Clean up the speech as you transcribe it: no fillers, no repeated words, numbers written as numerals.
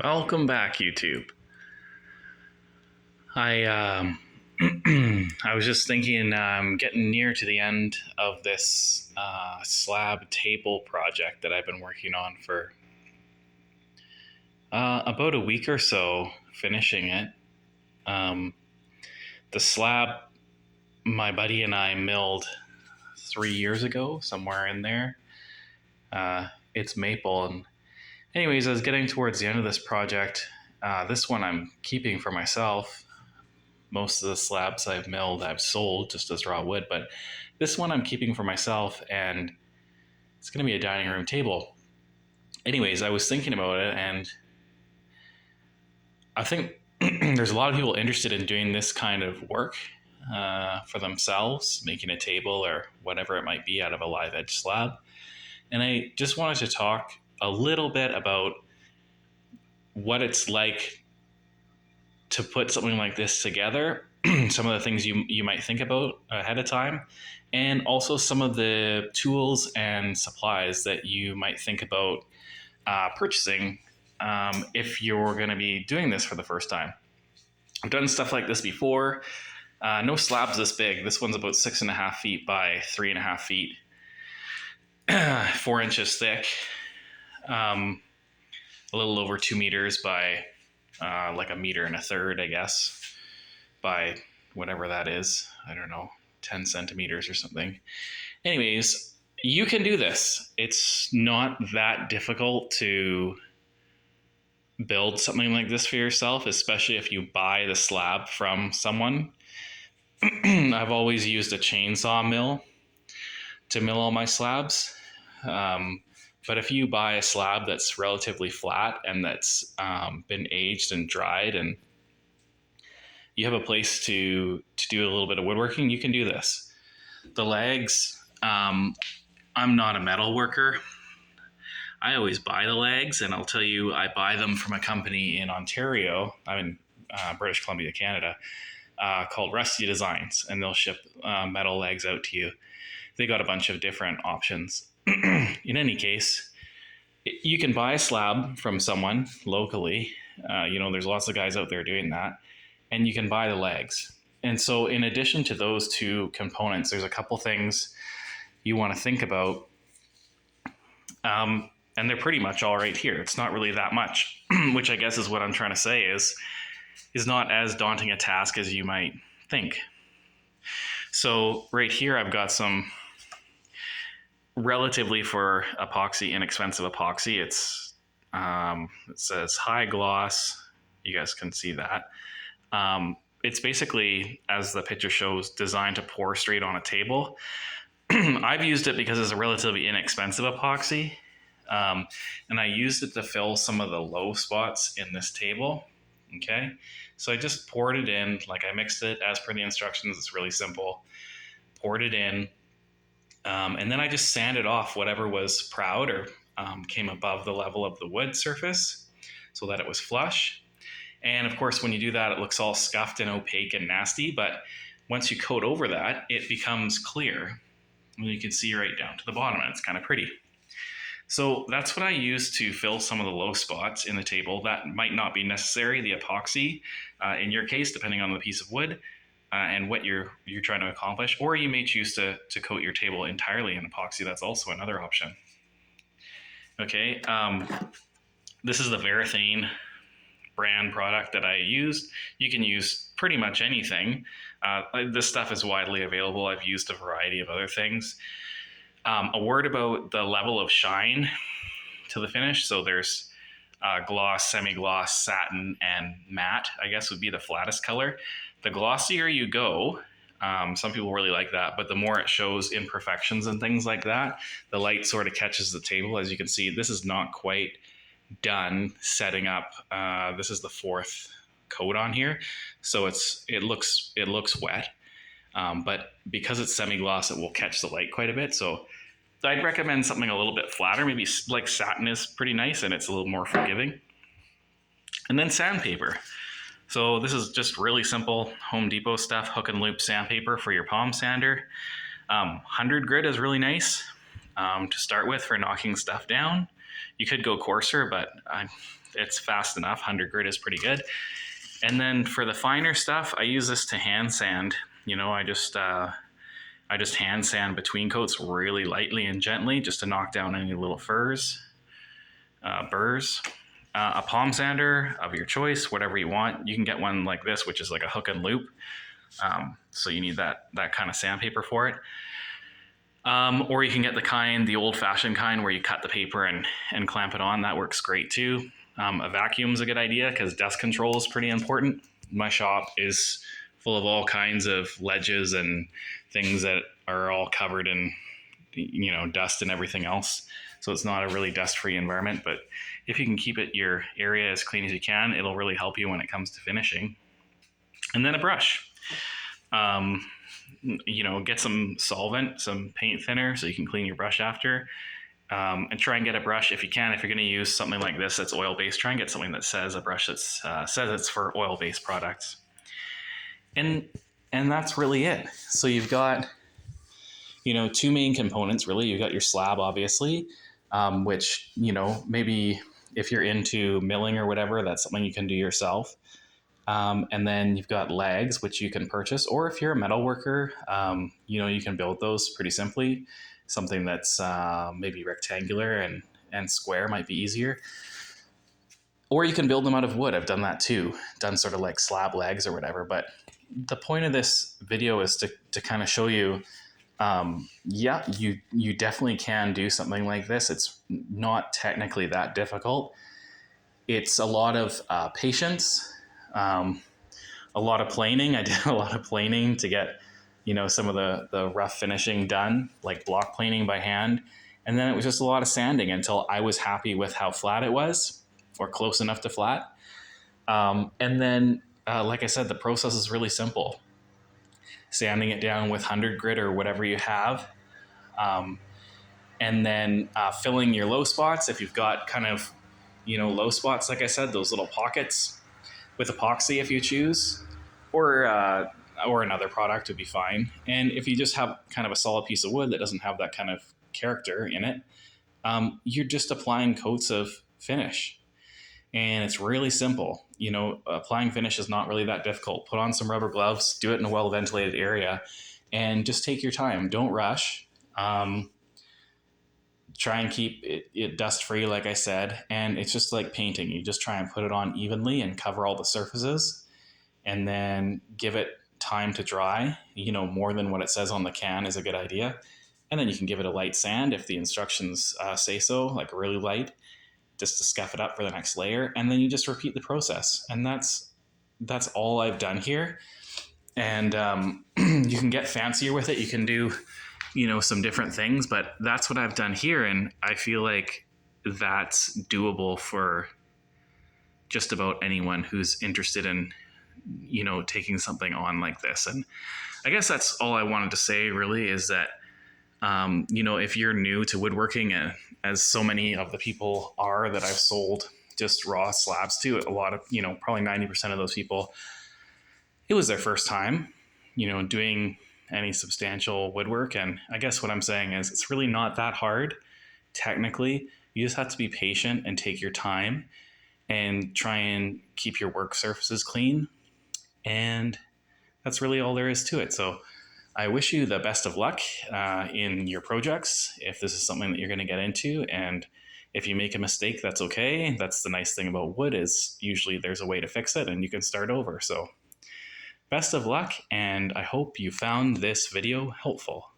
Welcome back, YouTube. I I was just thinking I'm getting near to the end of this slab table project that I've been working on for about a week or so, finishing it. Um, the slab my buddy and I milled 3 years ago, somewhere in there. It's maple, and anyways, I was getting towards the end of this project. This one I'm keeping for myself. Most of the slabs I've milled, I've sold just as raw wood, but this one I'm keeping for myself, and it's going to be a dining room table. Anyways, I was thinking about it, and I think there's a lot of people interested in doing this kind of work for themselves, making a table or whatever it might be out of a live edge slab. And I just wanted to talk a little bit about what it's like to put something like this together, some of the things you might think about ahead of time, and also some of the tools and supplies that you might think about purchasing if you're going to be doing this for the first time. I've done stuff like this before. No slabs this big. This one's about 6.5 feet by 3.5 feet, 4 inches thick, a little over 2 meters by like 1.33 meters, I guess, by whatever that is. I don't know, 10 centimeters or something. Anyways, you can do this. It's not that difficult to build something like this for yourself, especially if you buy the slab from someone. I've always used a chainsaw mill to mill all my slabs. But if you buy a slab that's relatively flat and that's been aged and dried, and you have a place to do a little bit of woodworking, you can do this. The legs, I'm not a metal worker. I always buy the legs, and I'll tell you, I buy them from a company in Ontario. I'm in British Columbia, Canada, called Rusty Designs, and they'll ship metal legs out to you. They got a bunch of different options. In any case, you can buy a slab from someone locally. There's lots of guys out there doing that, and you can buy the legs. And so in addition to those two components, there's a couple things you want to think about. And they're pretty much all right here. It's not really that much, which I guess is what I'm trying to say is not as daunting a task as you might think. So right here, I've got some relatively, for epoxy, inexpensive epoxy. It says high gloss. You guys can see that. It's basically, as the picture shows, designed to pour straight on a table. I've used it because it's a relatively inexpensive epoxy. And I used it to fill some of the low spots in this table. Okay. So I just poured it in, like I mixed it as per the instructions. It's really simple. Poured it in. And then I just sanded off whatever was proud or came above the level of the wood surface so that it was flush. And of course, when you do that, it looks all scuffed and opaque and nasty. But once you coat over that, it becomes clear. And you can see right down to the bottom, and it's kind of pretty. So that's what I use to fill some of the low spots in the table. That might not be necessary, the epoxy, in your case, depending on the piece of wood and what you're trying to accomplish. Or you may choose to coat your table entirely in epoxy. That's also another option. Okay, this is the Varathane brand product that I used. You can use pretty much anything. This stuff is widely available. I've used a variety of other things. A word about the level of shine to the finish. So there's gloss, semi-gloss, satin, and matte, I guess would be the flattest color. The glossier you go, some people really like that, but the more it shows imperfections and things like that, the light sort of catches the table. As you can see, this is not quite done setting up. This is the 4th coat on here. So it looks wet. But because it's semi-gloss, it will catch the light quite a bit. So I'd recommend something a little bit flatter. Maybe like satin is pretty nice and it's a little more forgiving. And then sandpaper. So this is just really simple Home Depot stuff, hook and loop sandpaper for your palm sander. 100 grit is really nice to start with for knocking stuff down. You could go coarser, but it's fast enough. 100 grit is pretty good. And then for the finer stuff, I use this to hand sand. I just hand sand between coats really lightly and gently, just to knock down any little burrs. A palm sander of your choice, whatever you want. You can get one like this, which is like a hook and loop. So you need that kind of sandpaper for it. Or you can get the old-fashioned kind where you cut the paper and clamp it on. That works great too. A vacuum is a good idea because dust control is pretty important. My shop is full of all kinds of ledges and things that are all covered in, dust and everything else. So it's not a really dust-free environment, but if you can keep your area as clean as you can, it'll really help you when it comes to finishing. And then a brush. Get some solvent, some paint thinner, so you can clean your brush after. And try and get a brush if you can. If you're going to use something like this that's oil-based, try and get something that says a brush that says it's for oil-based products. And that's really it. So you've got, two main components really. You've got your slab, obviously, which, maybe if you're into milling or whatever, that's something you can do yourself. And then you've got legs, which you can purchase, or if you're a metal worker, you can build those pretty simply. Something that's maybe rectangular and square might be easier. Or you can build them out of wood. I've done that too, done sort of like slab legs or whatever. But the point of this video is to kind of show you, you definitely can do something like this. It's not technically that difficult. It's a lot of patience, a lot of planing. I did a lot of planing to get some of the rough finishing done, like block planing by hand. And then it was just a lot of sanding until I was happy with how flat it was, or close enough to flat. And then, like I said, the process is really simple. Sanding it down with 100 grit or whatever you have. And then filling your low spots. If you've got kind of, low spots, like I said, those little pockets with epoxy if you choose, or another product would be fine. And if you just have kind of a solid piece of wood that doesn't have that kind of character in it, you're just applying coats of finish. And it's really simple. Applying finish is not really that difficult. Put on some rubber gloves, do it in a well-ventilated area, and just take your time. Don't rush. Try and keep it dust-free, like I said. And it's just like painting. You just try and put it on evenly and cover all the surfaces, and then give it time to dry. More than what it says on the can is a good idea. And then you can give it a light sand if the instructions say so, like really light, just to scuff it up for the next layer. And then you just repeat the process. And that's all I've done here. And you can get fancier with it. You can do, some different things, but that's what I've done here. And I feel like that's doable for just about anyone who's interested in taking something on like this. And I guess that's all I wanted to say really, is that, if you're new to woodworking, as so many of the people are that I've sold just raw slabs to, a lot of, probably 90% of those people, it was their first time, doing any substantial woodwork. And I guess what I'm saying is it's really not that hard. Technically, you just have to be patient and take your time and try and keep your work surfaces clean. And that's really all there is to it. So I wish you the best of luck in your projects, if this is something that you're going to get into. And if you make a mistake, that's okay. That's the nice thing about wood, is usually there's a way to fix it and you can start over. So best of luck, and I hope you found this video helpful.